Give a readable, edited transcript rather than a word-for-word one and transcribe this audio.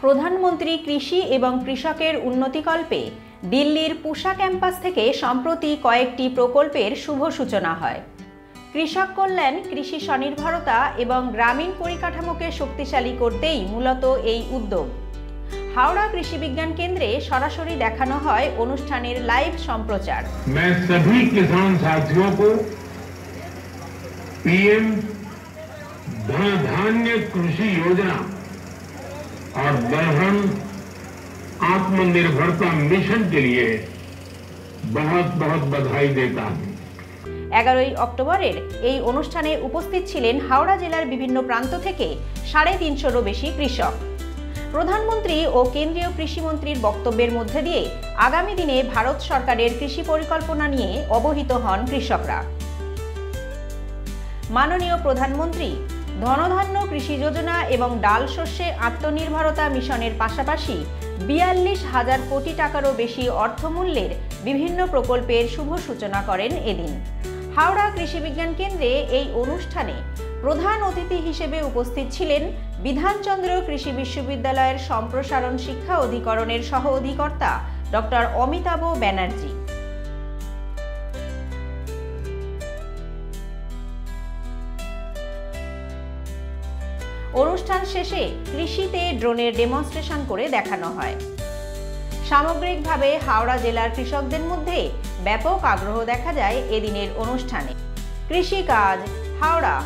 প্রধানমন্ত্রী কৃষি এবং কৃষকের উন্নতিকল্পে দিল্লির পুসা ক্যাম্পাস থেকে সম্প্রতি কয়েকটি প্রকল্পের শুভ সূচনা হয়। কৃষক কল্যাণ, কৃষি স্বনির্ভরতা এবং গ্রামীণ পরিকাঠামোকে শক্তিশালী করতেই মূলত এই উদ্যোগ। হাওড়া কৃষি বিজ্ঞান কেন্দ্রে সরাসরি দেখানো হয় অনুষ্ঠানের লাইভ সম্প্রচার। मैं सभी किसान साथियों को पीएम धन धान्य कृषि योजना और दलहन आत्मनिर्भरता मिशन के लिए बहुत बहुत बधाई देता हूं। 11 অক্টোবরের এই অনুষ্ঠানে উপস্থিত ছিলেন হাওড়া জেলার বিভিন্ন প্রান্ত থেকে 350-রও বেশি কৃষক। প্রধানমন্ত্রী ও কেন্দ্রীয় কৃষিমন্ত্রীর বক্তব্যের মধ্যে দিয়ে আগামী দিনে ভারত সরকারের কৃষি পরিকল্পনা নিয়ে অবহিত হন কৃষকরা। মাননীয় প্রধানমন্ত্রী ধনধান্য কৃষি যোজনা এবং ডাল শস্যে আত্মনির্ভরতা মিশনের পাশাপাশি 42,000 কোটি টাকারও বেশি অর্থমূল্যের বিভিন্ন প্রকল্পের শুভ সূচনা করেন এদিন। হাওড়া কৃষি বিজ্ঞান কেন্দ্রে এই অনুষ্ঠানে প্রধান অতিথি হিসেবে উপস্থিত ছিলেন বিধানচন্দ্র কৃষি বিশ্ববিদ্যালয়ের সম্প্রসারণ শিক্ষা অধিকরণের সহ অধিকর্তা ডক্টর অমিতাভ ব্যানার্জি। অনুষ্ঠান শেষে কৃষিতে ড্রোনের ডেমনস্ট্রেশন করে দেখানো হয়। সামগ্রিকভাবে হাওড়া জেলার কৃষকদের মধ্যে ব্যাপক আগ্রহ দেখা যায় এদিনের অনুষ্ঠানে। কৃষিকাজ হাওড়া।